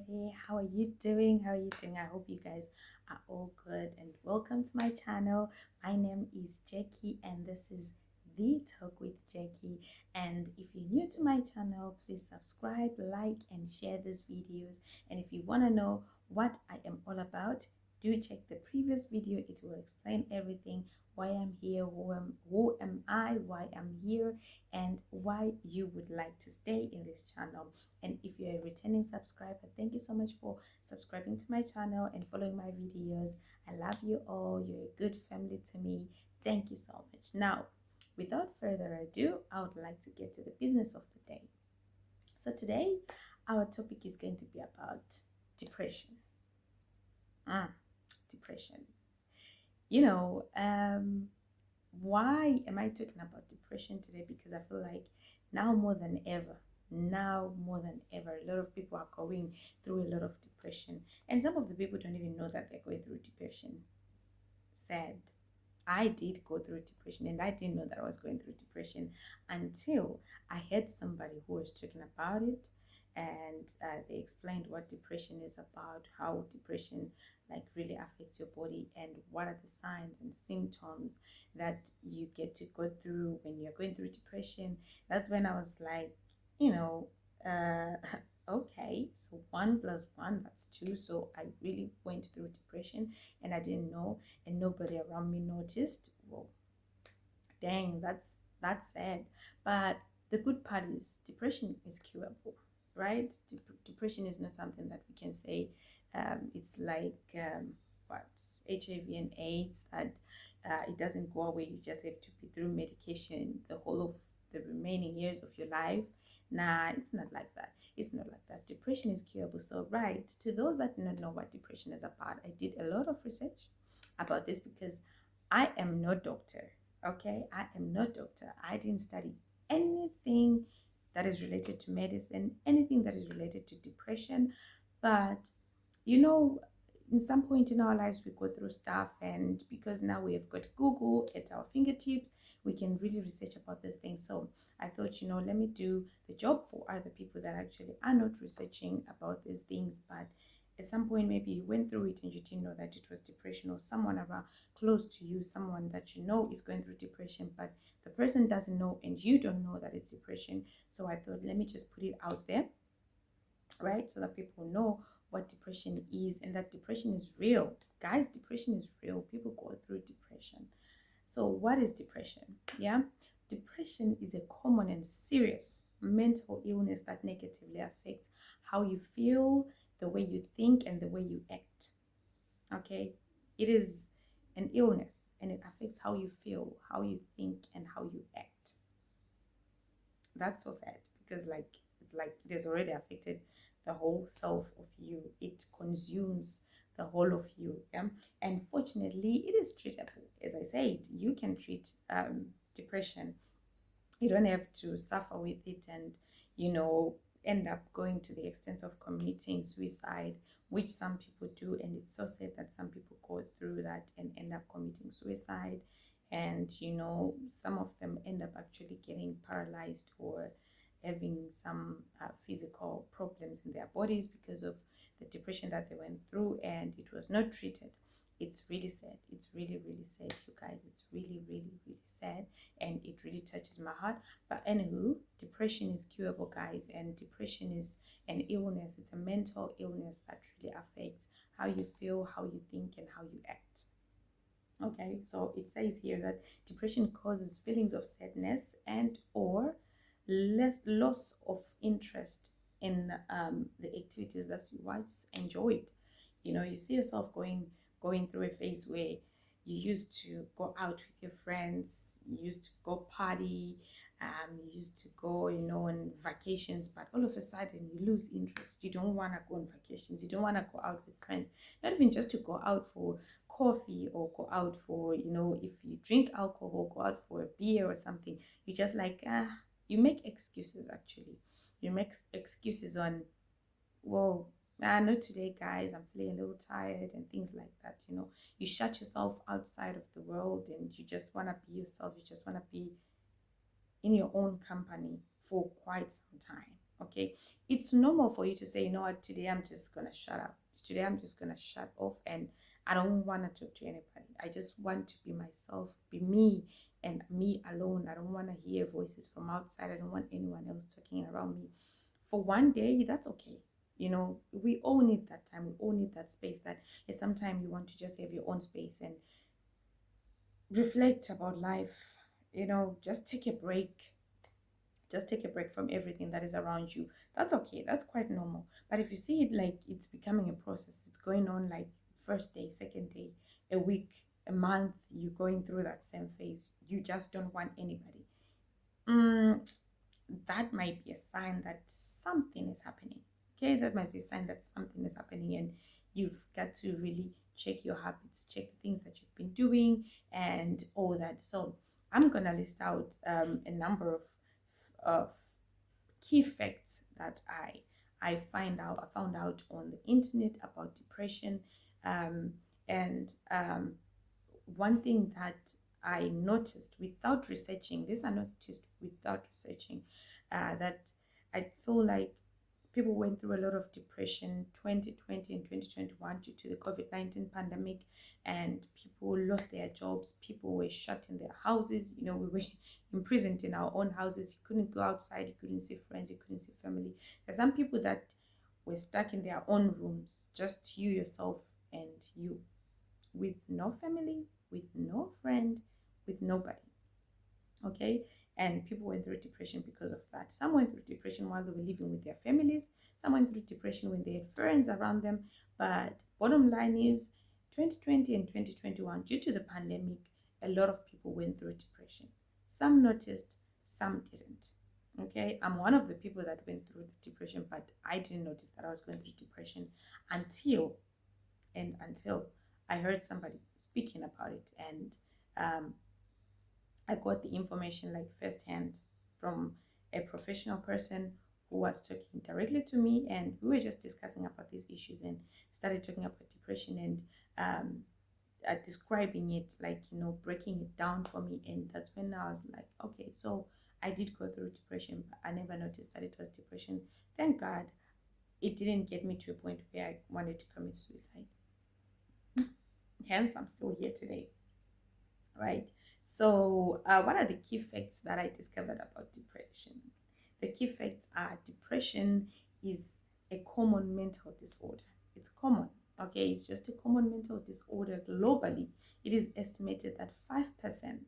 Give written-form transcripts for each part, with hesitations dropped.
there. How are you doing? How are you doing? I hope you guys are all good and welcome to my channel. My name is Jackie and this is The Talk with Jackie. And if you're new to my channel, please subscribe, like, and share these videos. And if you want to know what I am all about, do check the previous video. It will explain everything, why I'm here, who am I, why I'm here, and why you would like to stay in this channel. And if you're a returning subscriber, thank you so much for subscribing to my channel and following my videos. I love you all. You're a good family to me. Thank you so much. Now, without further ado, I would like to get to the business of the day. So today, our topic is going to be about depression. Depression. You know, why am I talking about depression today? Because I feel like now more than ever, a lot of people are going through a lot of depression, and some of the people don't even know that they're going through depression. Sad. I did go through depression, and I didn't know that I was going through depression until I heard somebody who was talking about it, and they explained what depression is about, how depression like really affects your body, and what are the signs and symptoms that you get to go through when you're going through depression. That's when I was like, you know, okay, so 1 plus 1, that's 2. So I really went through depression and I didn't know, and nobody around me noticed. Well, dang, that's sad. But the good part is depression is curable, right? Depression is not something that we can say it's like what HIV and AIDS, that it doesn't go away. You just have to be through medication the whole of the remaining years of your life. Nah, it's not like that. It's not like that. Depression is curable. So, right, to those that do not know what depression is about, I did a lot of research about this because I am no doctor. Okay, I am no doctor. I didn't study anything that is related to medicine, anything that is related to depression. But you know, in some point in our lives we go through stuff, and because now we have got Google at our fingertips, we can really research about these things. So I thought, let me do the job for other people that actually are not researching about these things, but at some point maybe you went through it and you didn't know that it was depression, or someone around close to you, someone that you know is going through depression, but the person doesn't know and you don't know that it's depression. So I thought, let me just put it out there, right, so that people know what depression is, and that depression is real. Guys, depression is real. People go through depression. So what is depression? Yeah, depression is a common and serious mental illness that negatively affects how you feel, the way you think, and the way you act. Okay, it is an illness and it affects how you feel, how you think, and how you act. That's so sad, because it's like it has already affected the whole self of you. It consumes the whole of you. Yeah, and fortunately it is treatable. As I said, you can treat depression. You don't have to suffer with it and end up going to the extent of committing suicide, which some people do. And it's so sad that some people go through that and end up committing suicide. And some of them end up actually getting paralyzed or having some physical problems in their bodies because of the depression that they went through, and it was not treated. It's really sad. It's really, really sad, you guys. It's really, really, really sad, and it really touches my heart. But anywho, depression is curable, guys, and depression is an illness. It's a mental illness that really affects how you feel, how you think, and how you act. Okay, so it says here that depression causes feelings of sadness and or less loss of interest in the activities that you once enjoyed. You see yourself going through a phase where you used to go out with your friends, you used to go party, you used to go, on vacations, but all of a sudden you lose interest. You don't want to go on vacations. You don't want to go out with friends, not even just to go out for coffee or go out for, if you drink alcohol, go out for a beer or something. You just like, you make excuses actually. You make excuses on, well, not today, guys. I'm feeling a little tired and things like that. You shut yourself outside of the world and you just want to be yourself. You just want to be in your own company for quite some time. Okay, it's normal for you to say, you know what, today I'm just gonna shut up. Today I'm just gonna shut off, and I don't want to talk to anybody. I just want to be myself, be me, and me alone. I don't want to hear voices from outside. I don't want anyone else talking around me. For one day, that's okay. You know, we all need that time. We all need that space. That at some time you want to just have your own space and reflect about life. You know, just take a break. Just take a break from everything that is around you. That's okay. That's quite normal. But if you see it like it's becoming a process, it's going on like first day, second day, a week, a month, you're going through that same phase. You just don't want anybody. Mm, that might be a sign that something is happening. Okay, that might be a sign that something is happening, and you've got to really check your habits, check the things that you've been doing, and all that. So, I'm gonna list out a number of key facts that I found out on the internet about depression, um, and one thing that I noticed without researching, this I noticed without researching, that I feel like people went through a lot of depression 2020 and 2021 due to the COVID-19 pandemic, and people lost their jobs, people were shut in their houses. You know, we were imprisoned in our own houses. You couldn't go outside, you couldn't see friends, you couldn't see family. There's some people that were stuck in their own rooms, just you, yourself, and you, with no family, with no friend, with nobody. Okay, and people went through depression because of that. Some went through depression while they were living with their families, some went through depression when they had friends around them. But bottom line is 2020 and 2021, due to the pandemic, a lot of people went through depression. Some noticed, some didn't. Okay, I'm one of the people that went through the depression, but I didn't notice that I was going through depression until until I heard somebody speaking about it, and um, I got the information like firsthand from a professional person who was talking directly to me, and we were just discussing about these issues and started talking about depression, and describing it, like, you know, breaking it down for me. And that's when I was like, okay, so I did go through depression, but I never noticed that it was depression. Thank God it didn't get me to a point where I wanted to commit suicide. Hence, I'm still here today, right? So, what are the key facts that I discovered about depression? The key facts are depression is a common mental disorder. It's common, okay? It's just a common mental disorder globally. It is estimated that 5%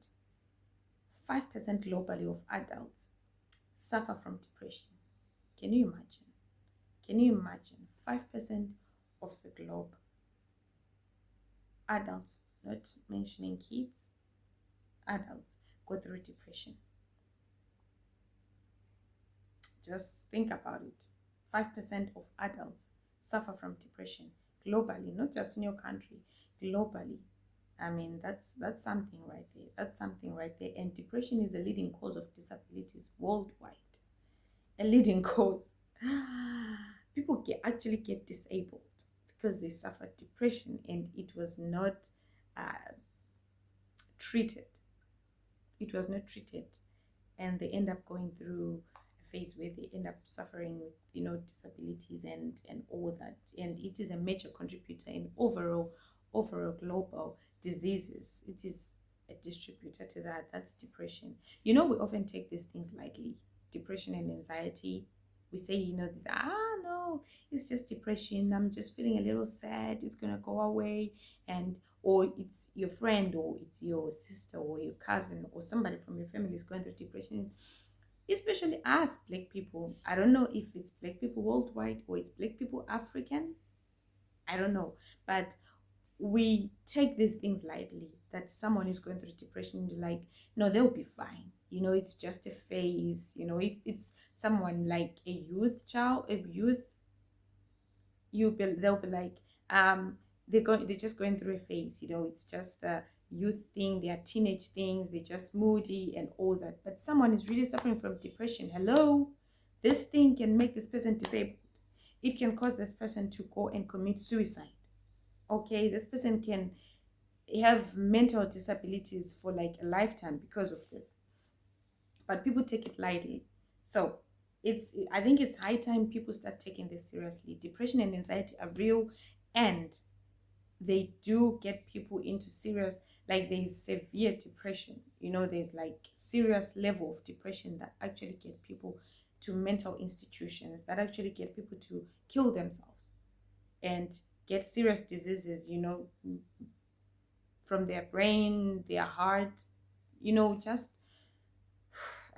globally of adults suffer from depression. Can you imagine? Can you imagine? 5% of the globe, adults, not mentioning kids, adults go through depression. Just think about it. 5% of adults suffer from depression globally, not just in your country, globally. I mean, that's something right there. That's something right there. And depression is a leading cause of disabilities worldwide. A leading cause. People actually get disabled because they suffered depression and it was not uh, treated. It was not treated, and they end up going through a phase where they end up suffering with, you know, disabilities and all that. And it is a major contributor in overall global diseases. It is a distributor to that. That's depression. You know, we often take these things lightly. Depression and anxiety, we say, you know, no, it's just depression, I'm just feeling a little sad, it's gonna go away. And or it's your friend, or it's your sister, or your cousin, or somebody from your family is going through depression. Especially us black people, I don't know if it's black people worldwide or it's black people African, I don't know. But we take these things lightly, that someone is going through depression, like, no, they'll be fine, you know, it's just a phase. You know, if it's someone like a youth child, a youth, they'll be like, they're just going through a phase, you know, it's just the youth thing, their teenage things, they're just moody and all that. But someone is really suffering from depression, hello, this thing can make this person disabled. It can cause this person to go and commit suicide. Okay, this person can have mental disabilities for like a lifetime because of this. But people take it lightly. So I think it's high time people start taking this seriously. Depression and anxiety are real, and they do get people into serious, like there's severe depression, there's like serious level of depression that actually get people to mental institutions, that actually get people to kill themselves and get serious diseases, from their brain, their heart, just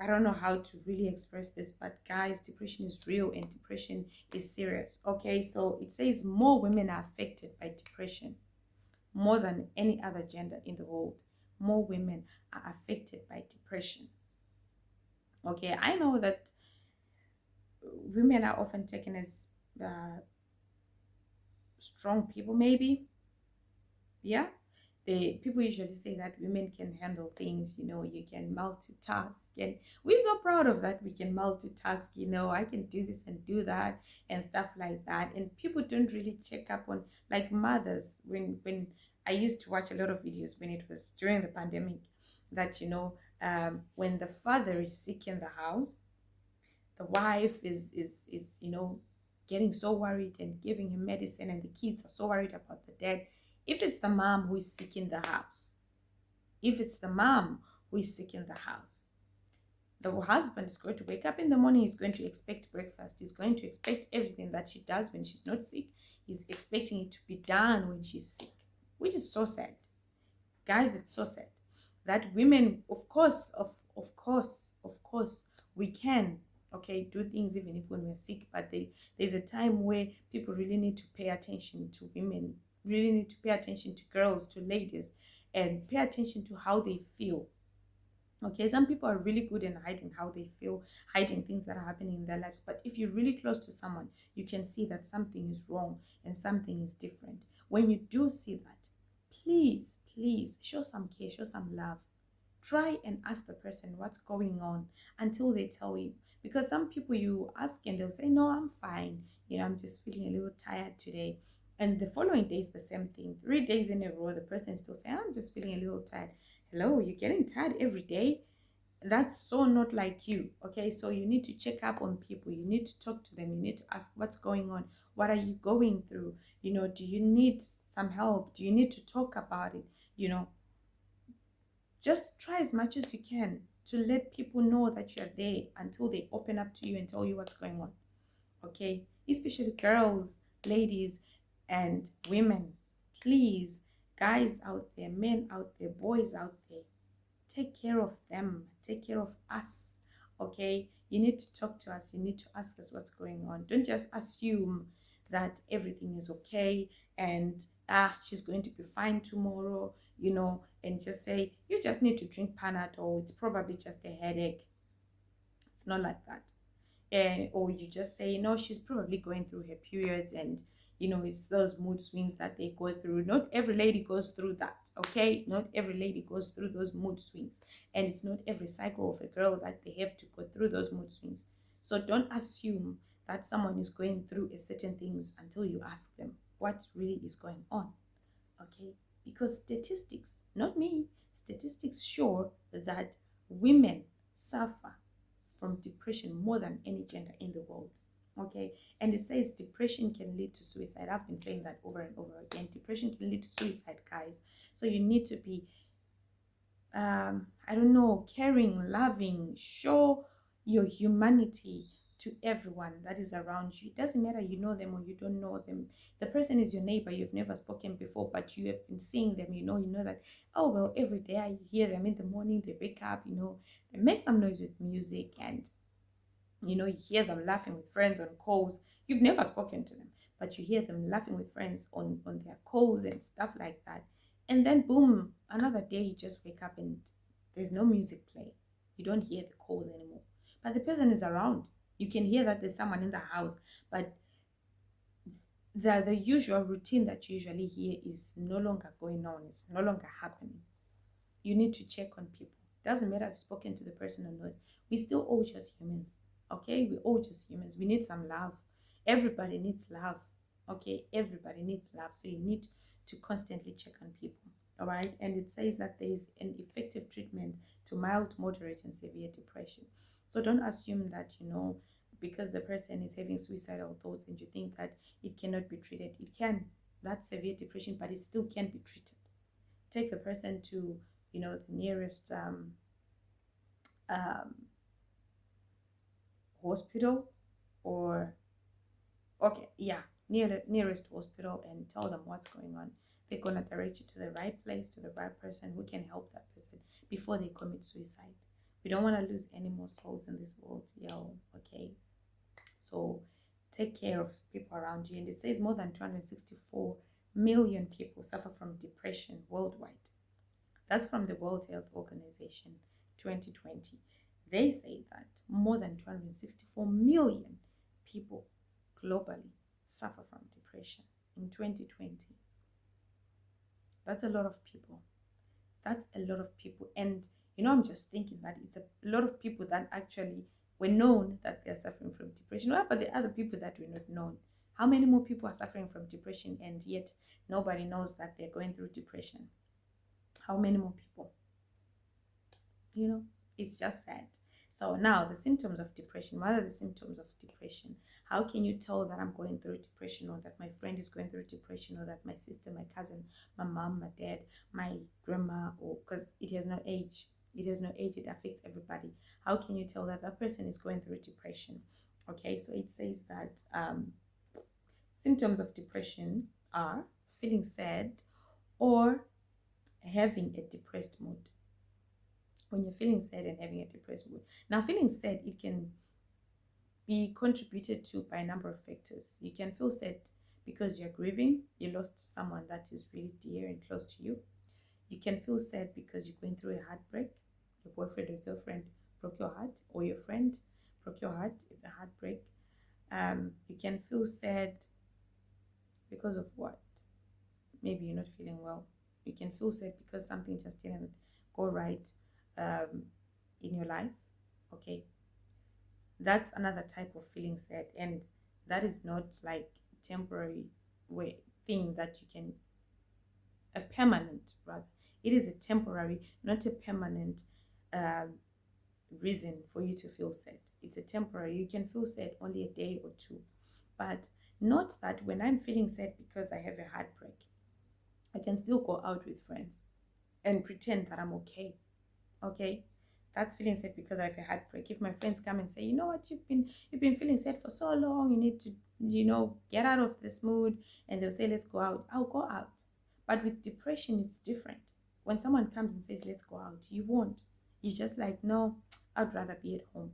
I don't know how to really express this, but guys, depression is real and depression is serious. Okay, so it says more women are affected by depression more than any other gender in the world. More women are affected by depression. Okay, I know that women are often taken as strong people, maybe. Yeah, people usually say that women can handle things, you can multitask, and we're so proud of that. We can multitask, I can do this and do that and stuff like that. And people don't really check up on, like, mothers. When I used to watch a lot of videos when it was during the pandemic, that when the father is sick in the house, the wife is getting so worried and giving him medicine, and the kids are so worried about the dad. If it's the mom who is sick in the house, if it's the mom who is sick in the house, the husband is going to wake up in the morning, he's going to expect breakfast, he's going to expect everything that she does when she's not sick, he's expecting it to be done when she's sick, which is so sad. Guys, it's so sad that women, of course, we can, okay, do things even if when we're sick, but there's a time where people really need to pay attention to women, really need to pay attention to girls, to ladies, and pay attention to how they feel. Okay, some people are really good in hiding how they feel, hiding things that are happening in their lives, but if you're really close to someone, you can see that something is wrong and something is different. When you do see that, please show some care, show some love. Try and ask the person what's going on until they tell you. Because some people, you ask and they'll say, no, I'm fine, I'm just feeling a little tired today, and the following day is the same thing. 3 days in a row, the person still saying, I'm just feeling a little tired. Hello, you're getting tired every day? That's so not like you. Okay, so you need to check up on people, you need to talk to them, you need to ask what's going on, what are you going through, do you need some help, do you need to talk about it, just try as much as you can to let people know that you're there until they open up to you and tell you what's going on. Okay, especially girls, ladies, and women. Please, guys out there, men out there, boys out there, take care of them, take care of us. Okay, you need to talk to us, you need to ask us what's going on. Don't just assume that everything is okay and she's going to be fine tomorrow, and just say you just need to drink Panadol, it's probably just a headache. It's not like that. Or you just say, she's probably going through her periods, and it's those mood swings that they go through. Not every lady goes through that. Okay, not every lady goes through those mood swings, and it's not every cycle of a girl that they have to go through those mood swings. So don't assume that someone is going through a certain things until you ask them what really is going on. Okay, because statistics, not me, statistics show that women suffer from depression more than any gender in the world. Okay, and it says depression can lead to suicide. I've been saying that over and over again. Depression can lead to suicide, guys. So you need to be I don't know, caring, loving, show your humanity to everyone that is around you. It doesn't matter you know them or you don't know them. The person is your neighbor, you've never spoken before, but you have been seeing them, you know that, oh well, every day I hear them in the morning, they wake up, they make some noise with music, and you hear them laughing with friends on calls. You've never spoken to them, but you hear them laughing with friends on their calls and stuff like that. And then boom, another day you just wake up and there's no music playing. You don't hear the calls anymore, but the person is around. You can hear that there's someone in the house, but the usual routine that you usually hear is no longer going on. It's no longer happening. You need to check on people. Doesn't matter if you've spoken to the person or not. We still all just humans. Okay, we all just humans. We need some love. Everybody needs love. Okay, everybody needs love. So you need to constantly check on people. All right, and it says that there is an effective treatment to mild, moderate, and severe depression. So don't assume that because the person is having suicidal thoughts and you think that it cannot be treated. It can. That's severe depression, but it still can be treated. Take the person to, the nearest um, hospital, or okay, yeah, nearest hospital, and tell them what's going on. They're gonna direct you to the right place, to the right person who can help that person before they commit suicide. We don't want to lose any more souls in this world, yo. Okay, so take care of people around you. And it says more than 264 million people suffer from depression worldwide. That's from the World Health Organization 2020. They say that more than 264 million people globally suffer from depression in 2020. That's a lot of people. That's a lot of people. And I'm just thinking that it's a lot of people that actually were known that they're suffering from depression. What about the other people that were not known? How many more people are suffering from depression and yet nobody knows that they're going through depression? How many more people? It's just sad. So now the symptoms of depression. What are the symptoms of depression? How can you tell that I'm going through depression, or that my friend is going through depression, or that my sister, my cousin, my mom, my dad, my grandma, or because it has no age. It has no age. It affects everybody. How can you tell that that person is going through depression? Okay, so it says that symptoms of depression are feeling sad or having a depressed mood. When you're feeling sad and having a depressed mood. Now, feeling sad, it can be contributed to by a number of factors. You can feel sad because you're grieving. You lost someone that is really dear and close to you. You can feel sad because you're going through a heartbreak. Your boyfriend or girlfriend broke your heart, or your friend broke your heart. It's a heartbreak. You can feel sad because of what? Maybe you're not feeling well. You can feel sad because something just didn't go right in your life. Okay, that's another type of feeling sad, and that is not like temporary thing that you can, a permanent rather. It is a temporary, not a permanent reason for you to feel sad. It's a temporary. You can feel sad only a day or two, but not that when I'm feeling sad because I have a heartbreak, I can still go out with friends and pretend that I'm okay. Okay, that's feeling sad because I have a heartbreak. If my friends come and say, you know what, you've been feeling sad for so long, you need to get out of this mood, and they'll say let's go out, I'll go out. But with depression, it's different. When someone comes and says let's go out, you won't. You're just like, no, I'd rather be at home.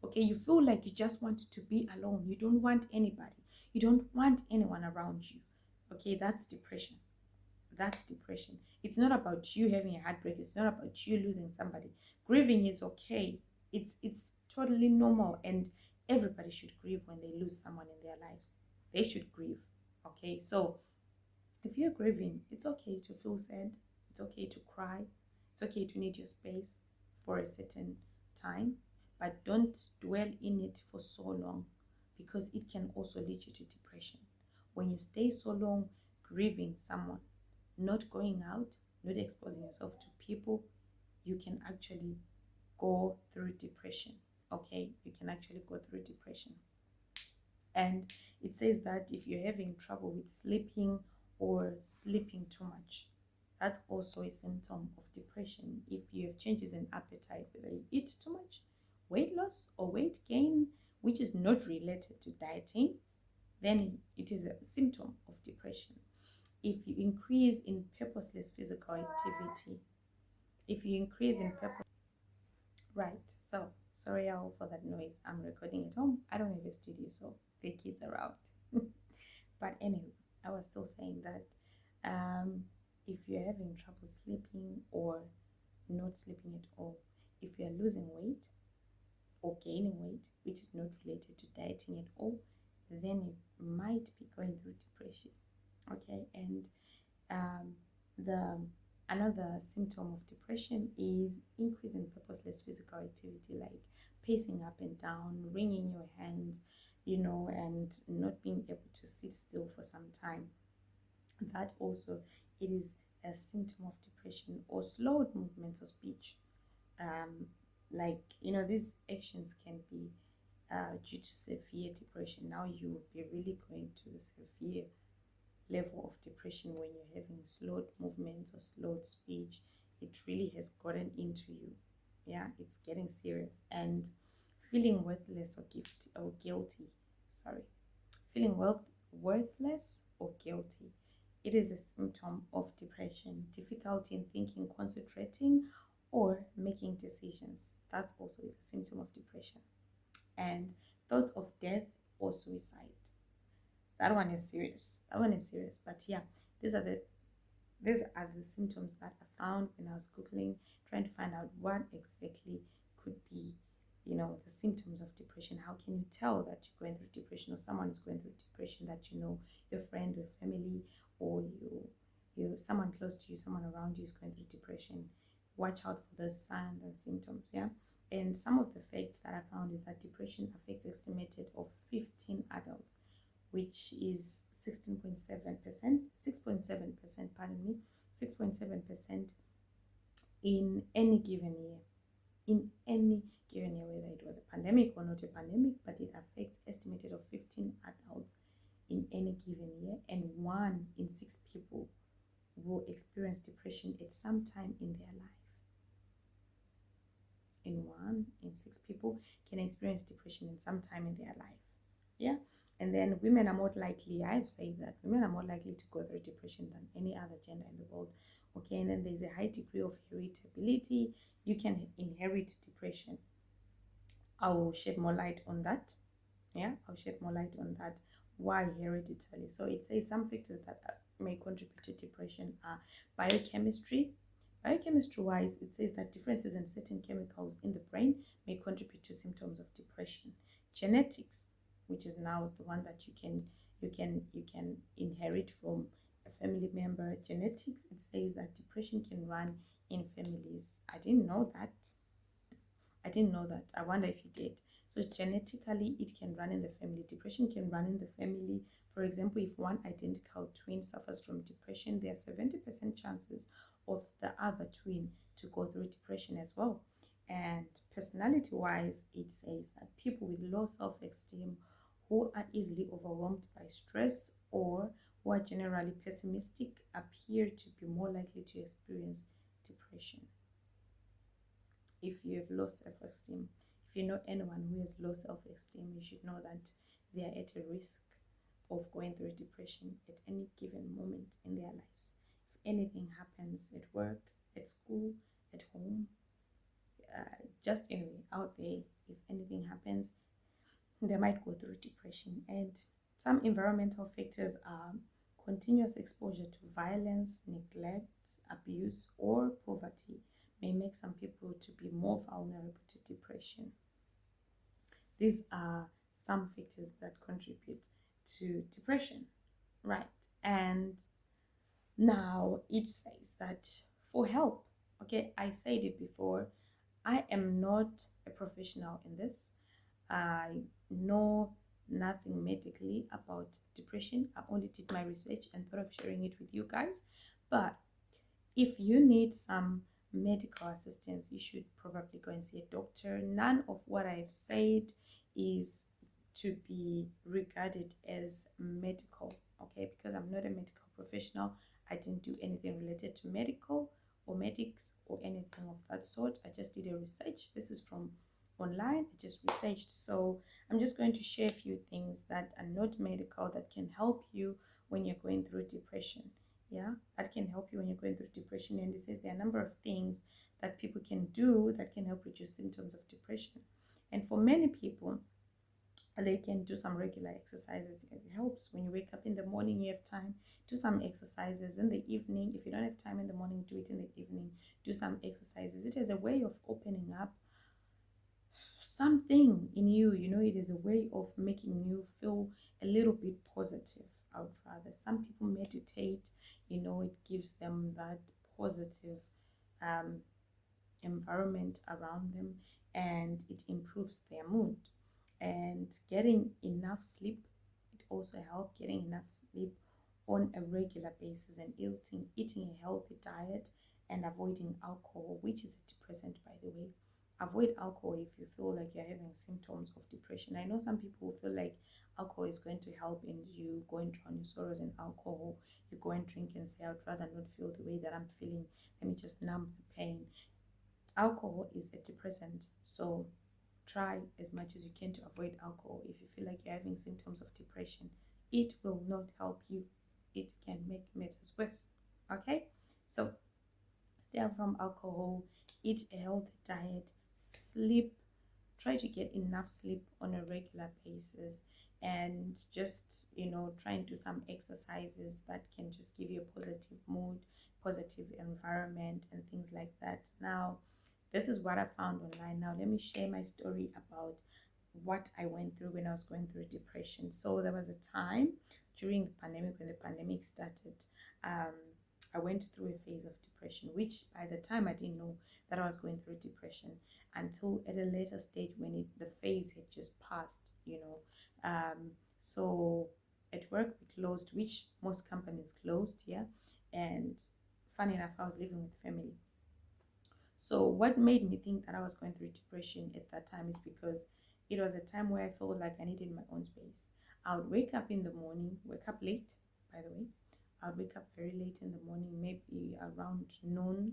Okay, you feel like you just want to be alone. You don't want anybody. You don't want anyone around you. Okay, that's depression. That's depression. It's not about you having a heartbreak. It's not about you losing somebody. Grieving is okay. It's totally normal, and everybody should grieve when they lose someone in their lives. They should grieve. Okay, so if you're grieving, it's okay to feel sad. It's okay to cry. It's okay to need your space for a certain time, but don't dwell in it for so long, because it can also lead you to depression. When you stay so long grieving someone, not going out, not exposing yourself to people, you can actually go through depression. Okay, you can actually go through depression. And it says that if you're having trouble with sleeping or sleeping too much, that's also a symptom of depression. If you have changes in appetite, whether you eat too much, weight loss or weight gain, which is not related to dieting, then it is a symptom of depression. If you increase in purposeless physical activity, if you increase in purpose, right? So sorry all for that noise. I'm recording at home. I don't have a studio, so the kids are out. But anyway, I was still saying that if you're having trouble sleeping or not sleeping at all, if you're losing weight or gaining weight, which is not related to dieting at all, then you might be going through depression. Okay, and the another symptom of depression is increase in purposeless physical activity, like pacing up and down, wringing your hands, and not being able to sit still for some time. That also, it is a symptom of depression. Or slowed movements of speech, like these actions can be due to severe depression. Now you will be really going to the severe level of depression when you're having slowed movements or slowed speech. It really has gotten into you. Yeah, it's getting serious. And feeling worthless or guilty. Sorry, feeling worthless or guilty. It is a symptom of depression. Difficulty in thinking, concentrating, or making decisions. That also is a symptom of depression. And thoughts of death or suicide. That one is serious. That one is serious. But yeah, these are the symptoms that I found when I was Googling, trying to find out what exactly could be, the symptoms of depression. How can you tell that you're going through depression, or someone is going through depression, that your friend or family, or someone close to you, someone around you is going through depression. Watch out for those signs and symptoms. Yeah. And some of the facts that I found is that depression affects estimated of 15 adults, which is 16.7%, 6.7%, pardon me, 6.7% in any given year. In any given year, whether it was a pandemic or not a pandemic, but it affects estimated of 15 adults in any given year, and 1 in 6 people will experience depression at some time in their life. And 1 in 6 people can experience depression in some time in their life. Yeah. And then women are more likely, I've said that women are more likely to go through depression than any other gender in the world. Okay, and then there's a high degree of heritability. You can inherit depression. I will shed more light on that. Yeah, I'll shed more light on that. Why hereditary? So it says some factors that may contribute to depression are biochemistry. Biochemistry-wise, it says that differences in certain chemicals in the brain may contribute to symptoms of depression. Genetics, which is now the one that you can inherit from a family member. Genetics, it says that depression can run in families. I didn't know that. I wonder if you did. So genetically, it can run in the family. Depression can run in the family. For example, if one identical twin suffers from depression, there are 70% chances of the other twin to go through depression as well. And personality-wise, it says that people with low self-esteem, who are easily overwhelmed by stress, or who are generally pessimistic, appear to be more likely to experience depression. If you have low self-esteem, if you know anyone who has low self-esteem, you should know that they are at a risk of going through depression at any given moment in their lives. If anything happens at work, at school, at home, just anyway out there, if anything happens, they might go through depression. And some environmental factors are continuous exposure to violence, neglect, abuse, or poverty may make some people to be more vulnerable to depression. These are some factors that contribute to depression, right? And now it says that for help, okay, I said it before, I am not a professional in this. I know nothing medically about depression. I only did my research and thought of sharing it with you guys. But if you need some medical assistance, you should probably go and see a doctor. None of what I've said is to be regarded as medical, okay? Because I'm not a medical professional. I didn't do anything related to medical or medics or anything of that sort. I just did a research. This is from online. I just researched. So I'm just going to share a few things that are not medical that can help you when you're going through depression. Yeah, that can help you when you're going through depression. And it says there are a number of things that people can do that can help reduce symptoms of depression. And for many people, they can do some regular exercises. It helps when you wake up in the morning, you have time, do some exercises. In the evening, if you don't have time in the morning, do it in the evening. Do some exercises. It is a way of opening up something in you. It is a way of making you feel a little bit positive. I would rather. Some people meditate, it gives them that positive environment around them, and it improves their mood. And getting enough sleep, it also helps. Getting enough sleep on a regular basis, and eating a healthy diet, and avoiding alcohol, which is a depressant, by the way. avoid alcohol if you feel like you're having symptoms of depression. I know some people feel like alcohol is going to help and you go and drown your sorrows in alcohol. You go and drink and say, I'd rather not feel the way that I'm feeling. Let me just numb the pain. Alcohol is a depressant, so try as much as you can to avoid alcohol. If you feel like you're having symptoms of depression, it will not help you. It can make matters worse. Okay, so stay away from alcohol, eat a healthy diet, sleep, try to get enough sleep on a regular basis, and just, try and do some exercises that can just give you a positive mood, positive environment, and things like that. Now, this is what I found online. Now let me share my story about what I went through when I was going through depression. So there was a time during the pandemic, when the pandemic started, um, I went through a phase of depression, which by the time I didn't know that I was going through depression until at a later stage when the phase had just passed. So at work we closed, which most companies closed, yeah. And funny enough, I was living with family. So what made me think that I was going through depression at that time is because it was a time where I felt like I needed my own space. I would wake up in the morning, wake up late, by the way. I would wake up very late in the morning, maybe around noon.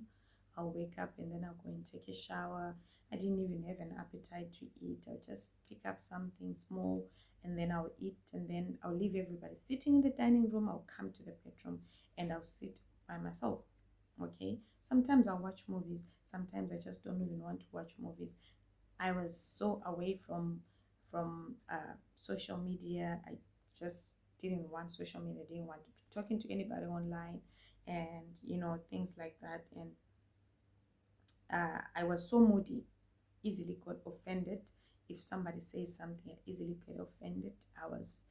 I'll wake up and then I'll go and take a shower. I didn't even have an appetite to eat. I'll just pick up something small and then I'll eat, and then I'll leave everybody sitting in the dining room. I'll come to the bedroom and I'll sit by myself. Okay, sometimes I'll watch movies, sometimes I just don't even want to watch movies. I was so away from social media. I just didn't want social media, didn't want to be talking to anybody online, and things like that. And I was so moody, easily got offended. If somebody says something, I easily get offended. I was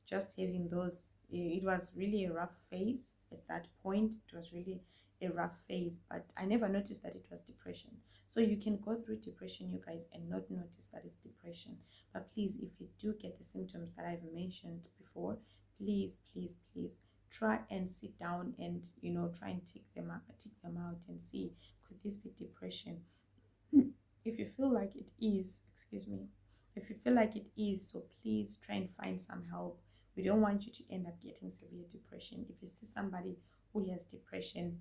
just having those, it was really a rough phase at that point. It was really a rough phase, but I never noticed that it was depression. So you can go through depression, you guys, and not notice that it's depression. But please, if you do get the symptoms that I've mentioned before, please, please, please try and sit down and try and take them out and see, could this be depression? If you feel like it is, excuse me, if you feel like it is, so please try and find some help. We don't want you to end up getting severe depression. If you see somebody who has depression,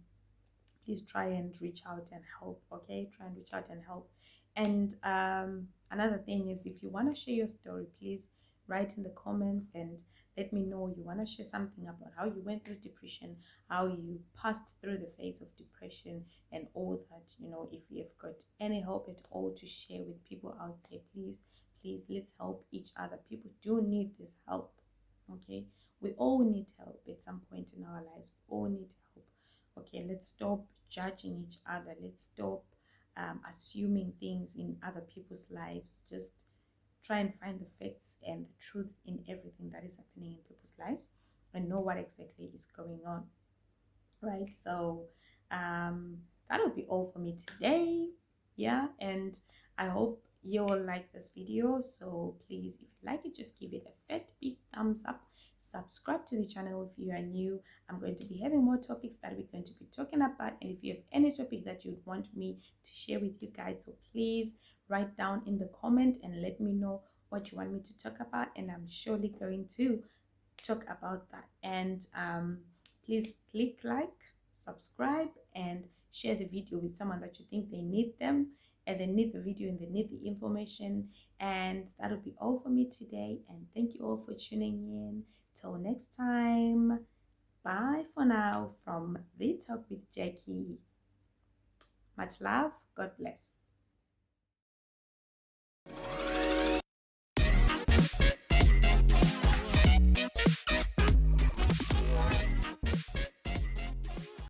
please try and reach out and help. Okay, try and reach out and help. And another thing is, if you want to share your story, please write in the comments and let me know you want to share something about how you went through depression, how you passed through the phase of depression, and all that. If you've got any help at all to share with people out there, please, please, let's help each other. People do need this help. Okay, we all need help at some point in our lives. We all need help. Okay, let's stop judging each other. Let's stop assuming things in other people's lives. Just try and find the facts and the truth in everything that is happening in people's lives and know what exactly is going on. Right, so that'll be all for me today. Yeah, and I hope you all like this video. So please, if you like it, just give it a fat big thumbs up. Subscribe to the channel if you are new. I'm going to be having more topics that we're going to be talking about, and if you have any topic that you'd want me to share with you guys, so please write down in the comment and let me know what you want me to talk about, and I'm surely going to talk about that. And please click like, subscribe, and share the video with someone that you think they need them, and they need the video and they need the information. And that'll be all for me today, and thank you all for tuning in. Till next time, bye for now from The Talk with Jackie. Much love. God bless.